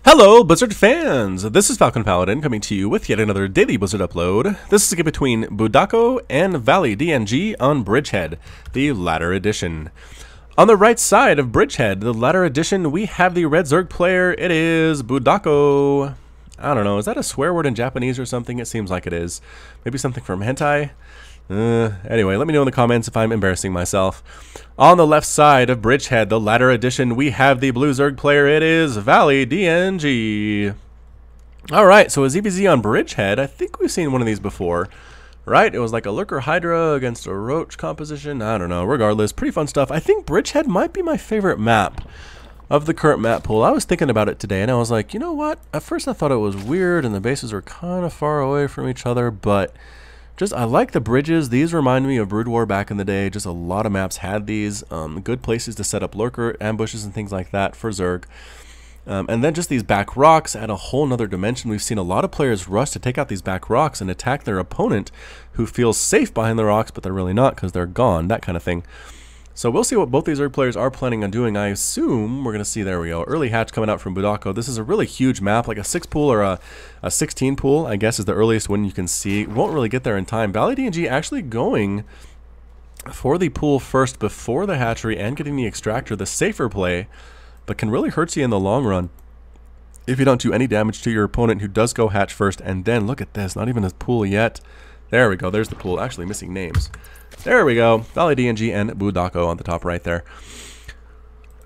Hello, Blizzard fans! This is FalconPaladin coming to you with yet another daily Blizzard upload. This is a game between Budako and validng on Bridgehead, the latter edition. On the right side of Bridgehead, the latter edition, we have the red Zerg player. It is Budako. I don't know, is that a swear word in Japanese or something? It seems like it is. Maybe something from hentai? Anyway, let me know in the comments if I'm embarrassing myself. On the left side of Bridgehead, the latter edition, we have the blue Zerg player. It is validng. Alright, so a ZVZ on Bridgehead. I think we've seen one of these before, right? It was like a Lurker Hydra against a Roach composition. I don't know. Regardless, pretty fun stuff. I think Bridgehead might be my favorite map of the current map pool. I was thinking about it today, and I was like, you know what? At first I thought it was weird, and the bases were kind of far away from each other, but I like the bridges. These remind me of Brood War back in the day. Just a lot of maps had these. Good places to set up lurker ambushes and things like that for Zerg. And then just these back rocks add a whole nother dimension. We've seen a lot of players rush to take out these back rocks and attack their opponent who feels safe behind the rocks, but they're really not because they're gone, that kind of thing. So we'll see what both these Zerg players are planning on doing. I assume we're going to see, there we go, early hatch coming out from Budako. This is a really huge map, like a 6 pool or a 16 pool, I guess is the earliest one you can see. Won't really get there in time. validng actually going for the pool first before the hatchery and getting the extractor, the safer play, but can really hurt you in the long run if you don't do any damage to your opponent who does go hatch first. And then, look at this, not even a pool yet. There we go, there's the pool, actually missing names. There we go, validng and Budako on the top right there.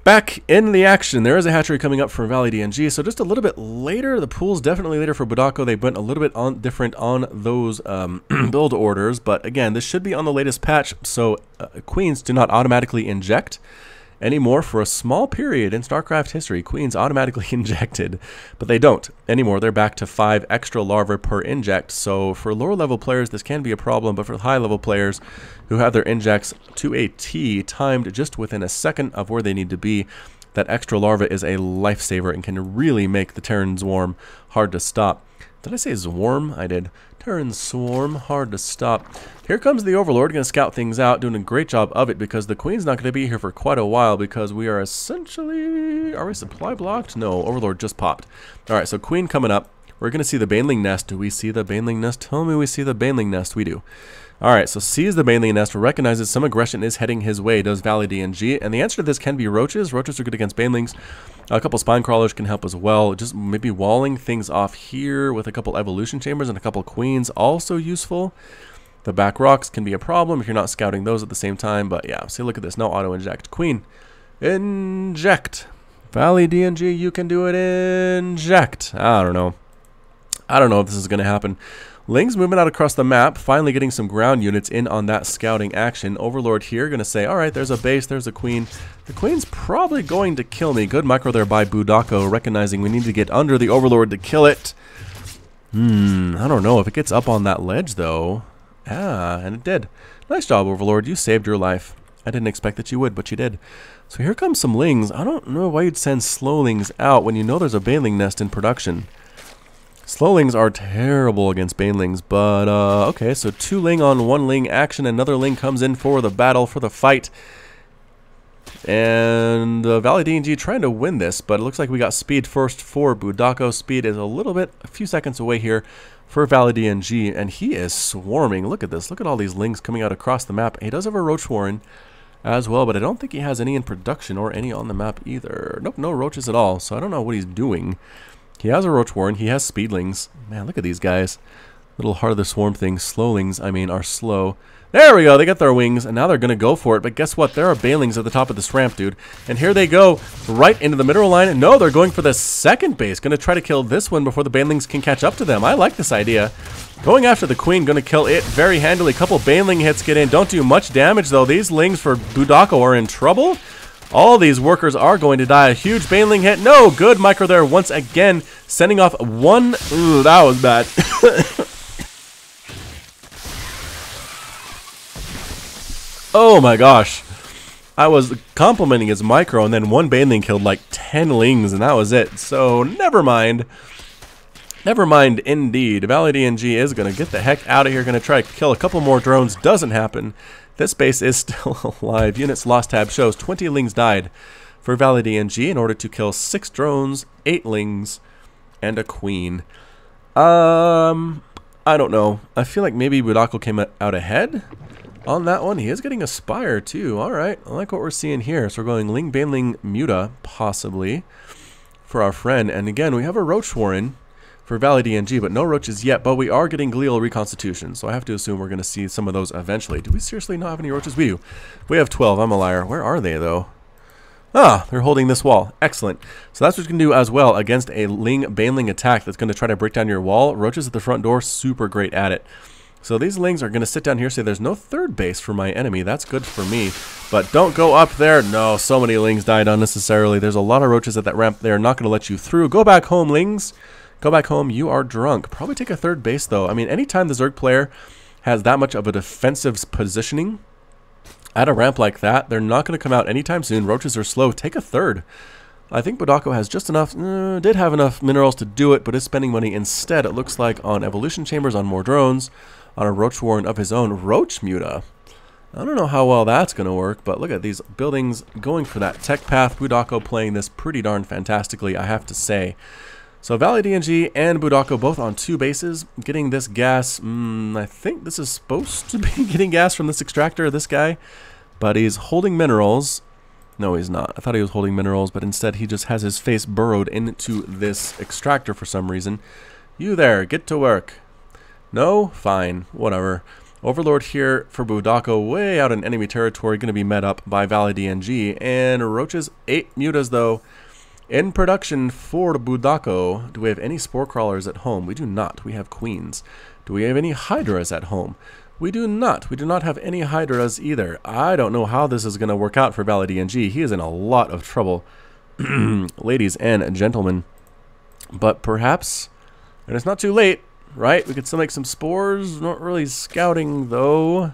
Back in the action, there is a hatchery coming up for validng, so just a little bit later. The pool's definitely later for Budako. They went a little bit different on those build orders, but again, this should be on the latest patch, so queens do not automatically inject anymore for a small period in StarCraft history. Queens automatically injected, but they don't anymore. They're back to 5 extra larvae per inject. So for lower level players, this can be a problem, but for high level players who have their injects to a T, timed just within a second of where they need to be, that extra larva is a lifesaver and can really make the Terran Swarm hard to stop. Did I say Swarm? I did. Terran Swarm, hard to stop. Here comes the Overlord, going to scout things out, doing a great job of it because the Queen's not going to be here for quite a while because we are essentially... Are we supply blocked? No, Overlord just popped. Alright, so Queen coming up. We're going to see the Baneling Nest. Do we see the Baneling Nest? Tell me we see the Baneling Nest. We do. Alright, so sees the Baneling Nest, recognizes some aggression is heading his way, does validng, and the answer to this can be Roaches. Roaches are good against Banelings. A couple Spine Crawlers can help as well. Just maybe walling things off here with a couple Evolution Chambers and a couple Queens, also useful. The back rocks can be a problem if you're not scouting those at the same time, but yeah, see, look at this, no auto-inject. Queen, inject. validng, you can do it, inject. I don't know if this is going to happen. Ling's moving out across the map, finally getting some ground units in on that scouting action. Overlord here going to say, alright, there's a base, there's a queen. The queen's probably going to kill me. Good micro there by Budako, recognizing we need to get under the Overlord to kill it. I don't know if it gets up on that ledge, though. Ah, and it did. Nice job, Overlord. You saved your life. I didn't expect that you would, but you did. So here comes some Lings. I don't know why you'd send Slowlings out when you know there's a Baneling Nest in production. Slowlings are terrible against Banelings, but okay, so 2 Ling on 1 Ling action. Another Ling comes in for the battle, for the fight. And validng trying to win this, but it looks like we got speed first for Budako. Speed is a few seconds away here for validng, and he is swarming. Look at this. Look at all these Lings coming out across the map. He does have a Roach Warren as well, but I don't think he has any in production or any on the map either. Nope, no Roaches at all, so I don't know what he's doing. He has a Roach Warren. He has Speedlings. Man, look at these guys. Little Heart of the Swarm things. Slowlings, I mean, are slow. There we go. They got their wings, and now they're going to go for it. But guess what? There are Banelings at the top of this ramp, dude. And here they go, right into the mineral line. No, they're going for the second base. Going to try to kill this one before the Banelings can catch up to them. I like this idea. Going after the Queen, going to kill it very handily. A couple Baneling hits get in. Don't do much damage, though. These Lings for Budako are in trouble. All these workers are going to die. A huge Baneling hit. No, good micro there once again, sending off one. Ooh, that was bad. Oh my gosh. I was complimenting his micro, and then one Baneling killed like 10 Lings, and that was it. So, never mind. Never mind indeed. validng is going to get the heck out of here. Going to try to kill a couple more drones. Doesn't happen. This base is still alive. Units lost tab shows 20 Lings died. for validng in order to kill 6 drones, 8 lings, and a queen. I don't know. I feel like maybe budako came out ahead on that one. He is getting a spire too. Alright, I like what we're seeing here. So we're going ling, baneling, muta, possibly, for our friend. And again, we have a roach warren for validng, but no roaches yet. But we are getting glial reconstitution, so I have to assume we're going to see some of those eventually. Do we seriously not have any roaches? We do. We have 12. I'm a liar. Where are they, though? Ah, they're holding this wall. Excellent. So that's what you can do as well against a ling, baneling attack that's going to try to break down your wall. Roaches at the front door, super great at it. So these lings are going to sit down here, say there's no third base for my enemy. That's good for me. But don't go up there. No, so many lings died unnecessarily. There's a lot of roaches at that ramp. They're not going to let you through. Go back home, lings. Go back home. You are drunk. Probably take a third base, though. I mean, anytime the Zerg player has that much of a defensive positioning at a ramp like that, they're not going to come out anytime soon. Roaches are slow. Take a third. I think budako has just enough, did have enough minerals to do it, but is spending money instead, it looks like, on evolution chambers, on more drones, on a roach warren of his own. Roach muta. I don't know how well that's going to work, but look at these buildings going for that tech path. Budako playing this pretty darn fantastically, I have to say. So validng and budako both on 2 bases, getting this gas. I think this is supposed to be getting gas from this extractor, this guy, but he's holding minerals. No, he's not. I thought he was holding minerals, but instead he just has his face burrowed into this extractor for some reason. You there, get to work. No? Fine. Whatever. Overlord here for budako, way out in enemy territory, going to be met up by validng. And roaches, 8 mutas though, in production for budako. Do we have any spore crawlers at home? We do not. We have queens. Do we have any hydras at home? We do not. We do not have any hydras either. I don't know how this is going to work out for validng. He is in a lot of trouble, ladies and gentlemen. But perhaps, and it's not too late, right? We could still make some spores. Not really scouting, though.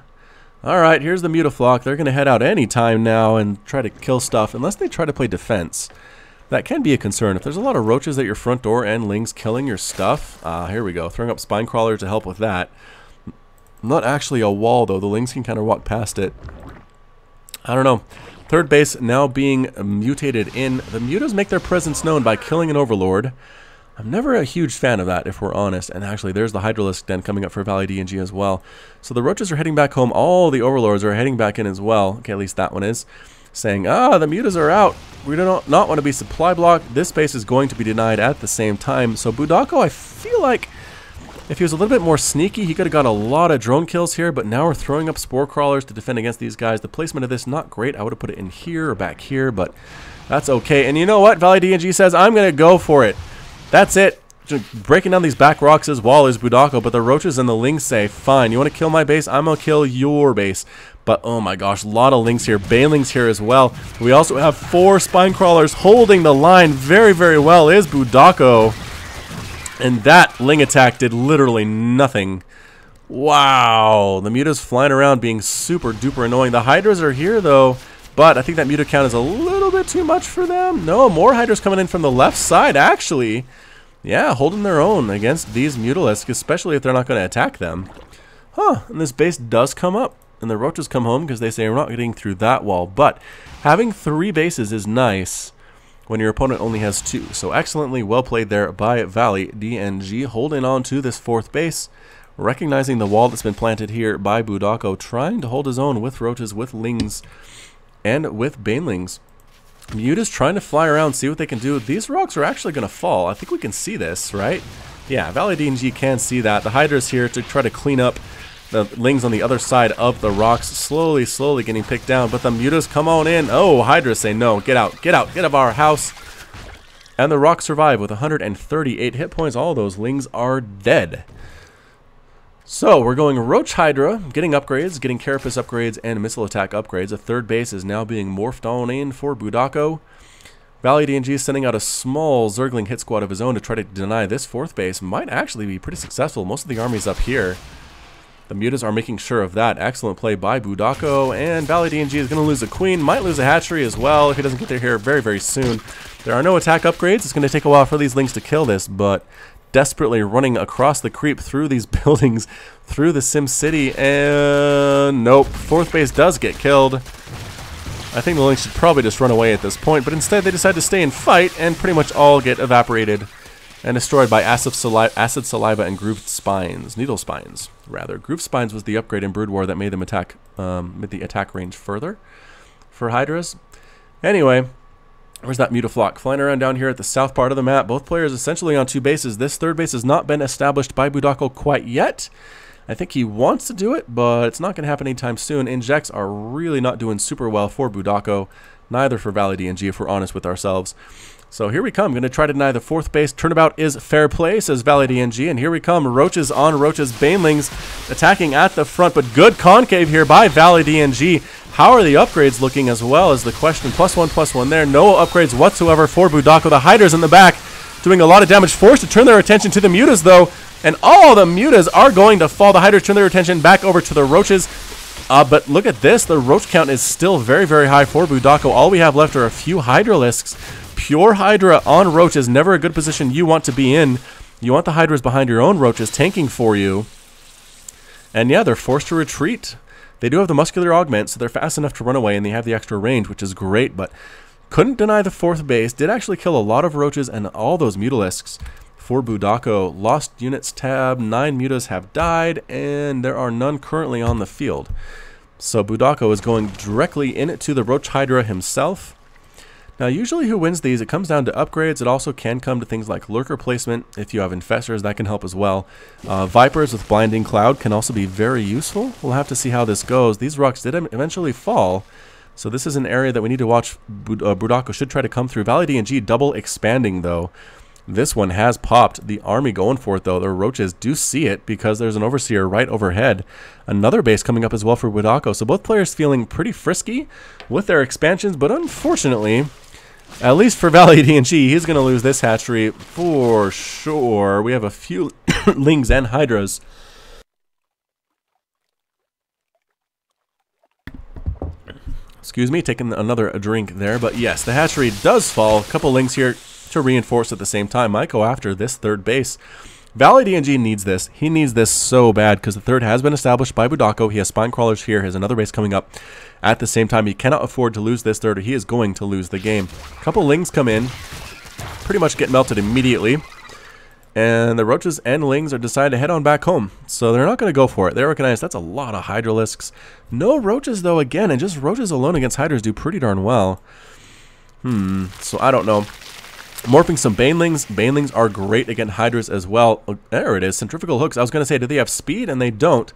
Alright, here's the mutaflock. They're going to head out anytime now and try to kill stuff, unless they try to play defense. That can be a concern. If there's a lot of roaches at your front door and lings killing your stuff, here we go. Throwing up spine crawler to help with that. Not actually a wall, though. The lings can kind of walk past it. I don't know. Third base now being mutated in. The mutas make their presence known by killing an overlord. I'm never a huge fan of that, if we're honest. And actually, there's the Hydralisk den coming up for validng as well. So the roaches are heading back home. All the overlords are heading back in as well. Okay, at least that one is. Saying, the mutas are out. We do not want to be supply blocked. This base is going to be denied at the same time. So budako, I feel like if he was a little bit more sneaky, he could have got a lot of drone kills here, but now we're throwing up spore crawlers to defend against these guys. The placement of this, not great. I would have put it in here or back here, but that's okay. And you know what? validng says, I'm going to go for it. That's it. Just breaking down these back rocks as well as budako, but the roaches and the lings say, fine, you want to kill my base? I'm going to kill your base. But oh my gosh, a lot of lings here. Banelings here as well. We also have 4 spine crawlers holding the line very, very well is budako. And that ling attack did literally nothing. Wow. The mutas flying around being super duper annoying. The hydras are here though, but I think that muta count is a little bit too much for them. No, more hydras coming in from the left side actually. Yeah, holding their own against these mutalisks, especially if they're not going to attack them. And this base does come up. And the roaches come home because they say we're not getting through that wall. But having 3 bases is nice when your opponent only has 2. So excellently well played there by validng, holding on to this 4th base, recognizing the wall that's been planted here by budako, trying to hold his own with roaches, with lings, and with banelings. Muta's trying to fly around, see what they can do. These rocks are actually going to fall. I think we can see this, right? Yeah, validng can see that. The Hydra's here to try to clean up the lings on the other side of the rocks, slowly getting picked down. But the mutas come on in. Oh, Hydra say no. Get out. Get out. Get out of our house. And the rocks survive with 138 hit points. All those lings are dead. So we're going Roach Hydra, getting upgrades, getting Carapace upgrades, and missile attack upgrades. A 3rd base is now being morphed on in for budako. validng is sending out a small Zergling hit squad of his own to try to deny this 4th base. Might actually be pretty successful. Most of the army's up here. The mutas are making sure of that. Excellent play by budako, and validng is going to lose a queen. Might lose a hatchery as well if he doesn't get there here very, very soon. There are no attack upgrades. It's going to take a while for these lings to kill this, but desperately running across the creep through these buildings, through the Sim City, and nope. 4th base does get killed. I think the Lynx should probably just run away at this point, but instead they decide to stay and fight and pretty much all get evaporated and destroyed by acid saliva and grooved spines. Needle spines, rather. Grooved spines was the upgrade in Brood War that made them attack, made the attack range further for Hydras. Anyway, where's that Mutaflock? Flying around down here at the south part of the map. Both players essentially on 2 bases. This third base has not been established by Budako quite yet. I think he wants to do it, but it's not going to happen anytime soon. Injects are really not doing super well for Budako, neither for validng, if we're honest with ourselves. So here we come. Going to try to deny the 4th base. Turnabout is fair play, says validng, and here we come. Roaches on Roaches. Banelings attacking at the front, but good concave here by validng. How are the upgrades looking as well is the question. +1/+1 there. No upgrades whatsoever for Budako. The Hydras in the back doing a lot of damage. Forced to turn their attention to the Mutas, though. And all the Mutas are going to fall. The Hydras turn their attention back over to the Roaches. But look at this. The Roach count is still very, very high for Budako. All we have left are a few Hydralisks. Pure Hydra on Roaches. Never a good position you want to be in. You want the Hydras behind your own Roaches tanking for you. And yeah, they're forced to retreat. They do have the muscular augment, so they're fast enough to run away, and they have the extra range, which is great. But couldn't deny the 4th base. Did actually kill a lot of Roaches and all those Mutalisks. For Budako, lost units tab, 9 Mutas have died, and there are none currently on the field. So Budako is going directly into the Roach Hydra himself. Now usually who wins these, it comes down to upgrades. It also can come to things like lurker placement. If you have infestors, that can help as well. Vipers with blinding cloud can also be very useful. We'll have to see how this goes. These rocks did eventually fall, so this is an area that we need to watch. Budako should try to come through. validng double expanding though. This one has popped. The army going for it, though. The Roaches do see it because there's an Overseer right overhead. Another base coming up as well for Budako. So both players feeling pretty frisky with their expansions, but unfortunately, at least for validng, he's going to lose this hatchery for sure. We have a few Lings and Hydras. Excuse me, taking another drink there. But yes, the hatchery does fall. A couple Lings here to reinforce at the same time. Might go after this 3rd base. validng needs this. He needs this so bad because the 3rd has been established by Budako. He has spine crawlers here. He has another base coming up at the same time. He cannot afford to lose this 3rd, or he is going to lose the game. A couple Lings come in, pretty much get melted immediately, and the Roaches and Lings are decided to head on back home. So they're not going to go for it. They recognize that's a lot of Hydralisks. No Roaches though again, and just Roaches alone against Hydras do pretty darn well. So I don't know. Morphing some Banelings. Banelings are great against Hydras as well. Oh, there it is. Centrifugal hooks. I was going to say, do they have speed? And they don't.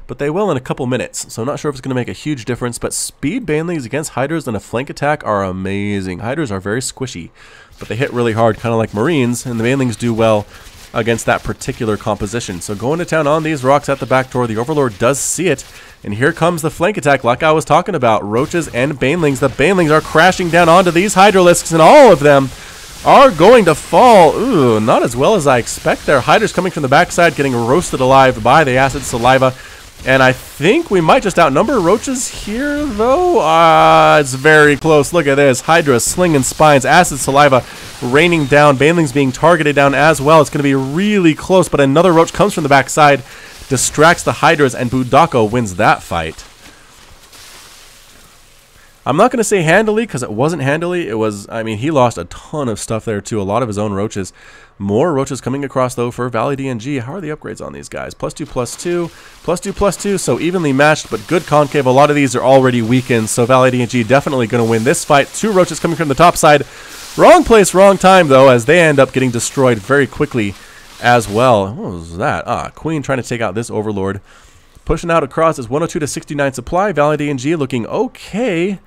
But they will in a couple minutes. So I'm not sure if it's going to make a huge difference. But speed Banelings against Hydras in a flank attack are amazing. Hydras are very squishy. But they hit really hard, kind of like Marines. And the Banelings do well against that particular composition. So going to town on these rocks at the back door. The Overlord does see it. And here comes the flank attack like I was talking about. Roaches and Banelings. The Banelings are crashing down onto these Hydralisks. And all of them are going to fall. Ooh, not as well as I expect there. Hydras coming from the backside, getting roasted alive by the acid saliva. And I think we might just outnumber Roaches here, though. It's very close. Look at this. Hydra slinging spines, acid saliva raining down, Banelings being targeted down as well. It's going to be really close, but another Roach comes from the backside, distracts the Hydras, and Budako wins that fight. I'm not going to say handily because it wasn't handily. It was, I mean, he lost a ton of stuff there too. A lot of his own Roaches. More Roaches coming across though for validng. How are the upgrades on these guys? +2, +2, +2, +2. So evenly matched, but good concave. A lot of these are already weakened. So validng definitely going to win this fight. 2 Roaches coming from the top side. Wrong place, wrong time though, as they end up getting destroyed very quickly as well. What was that? Queen trying to take out this Overlord. Pushing out across is 102 to 69 supply. validng looking okay.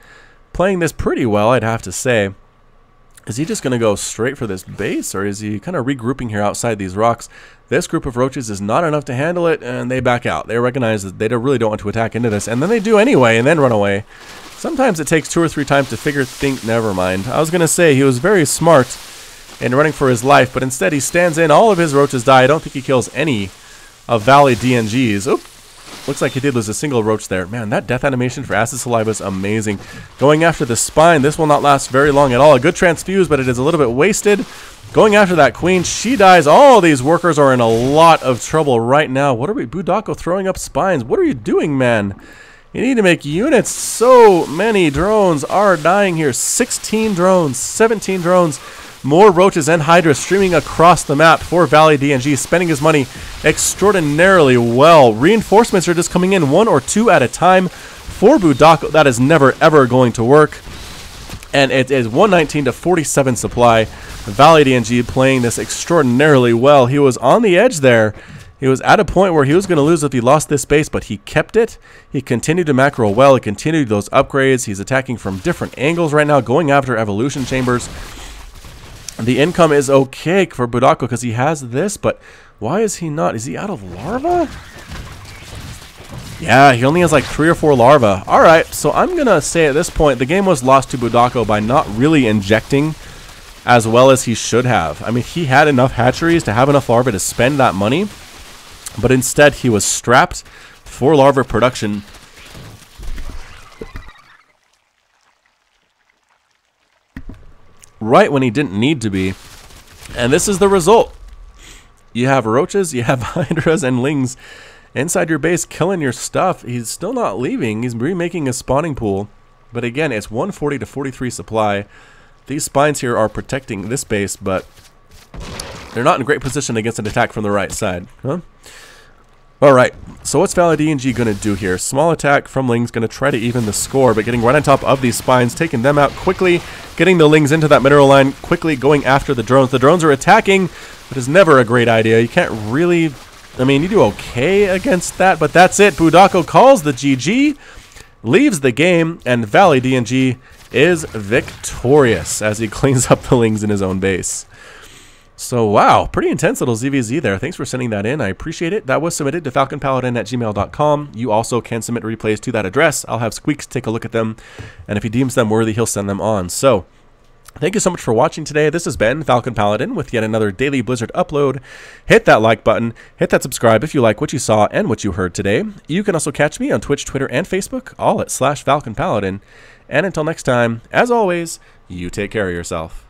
Playing this pretty well, I'd have to say. Is he just going to go straight for this base, or is he kind of regrouping here outside these rocks? This group of Roaches is not enough to handle it, and they back out. They recognize that they really don't want to attack into this, and then they do anyway, and then run away. Sometimes it takes 2 or 3 times to never mind. I was going to say he was very smart in running for his life, but instead he stands in. All of his Roaches die. I don't think he kills any of validng's. Oop. Looks like he did lose a single Roach there. Man, that death animation for acid saliva is amazing. Going after the spine. This will not last very long at all. A good transfuse, but it is a little bit wasted. Going after that queen. She dies. All these workers are in a lot of trouble right now. What are we? Budako throwing up spines. What are you doing, man? You need to make units. So many drones are dying here. 16 drones, 17 drones. More roaches and hydras streaming across the map for validng, spending his money extraordinarily well. Reinforcements are just coming in 1 or 2 at a time for Budako. That is never ever going to work. And it is 119 to 47 supply. validng playing this extraordinarily well. He was on the edge there. He was at a point where he was going to lose if he lost this base, but he kept it. He continued to macro well. He continued those upgrades. He's attacking from different angles right now, going after evolution chambers. The income is okay for Budako because he has this, but why is he not? Is he out of larva? Yeah, he only has like 3 or 4 larvae. All right, so I'm going to say at this point, the game was lost to Budako by not really injecting as well as he should have. I mean, he had enough hatcheries to have enough larvae to spend that money, but instead he was strapped for larva production. Right when he didn't need to be. And this is the result. You have roaches, you have hydras and lings inside your base killing your stuff. He's still not leaving. He's remaking a spawning pool. But again, it's 140 to 43 supply. These spines here are protecting this base, but they're not in great position against an attack from the right side. Huh? Alright, so what's validng going to do here? Small attack from Ling's going to try to even the score, but getting right on top of these spines, taking them out quickly, getting the Lings into that mineral line, quickly going after the drones. The drones are attacking, but it's never a great idea. You can't really, I mean, you do okay against that, but that's it. Budako calls the GG, leaves the game, and validng is victorious as he cleans up the Lings in his own base. So, wow, pretty intense little ZVZ there. Thanks for sending that in. I appreciate it. That was submitted to FalconPaladin@gmail.com. You also can submit replays to that address. I'll have Squeaks take a look at them, and if he deems them worthy, he'll send them on. So, thank you so much for watching today. This has been Falcon Paladin with yet another daily Blizzard upload. Hit that like button. Hit that subscribe if you like what you saw and what you heard today. You can also catch me on Twitch, Twitter, and Facebook, all at /FalconPaladin. And until next time, as always, you take care of yourself.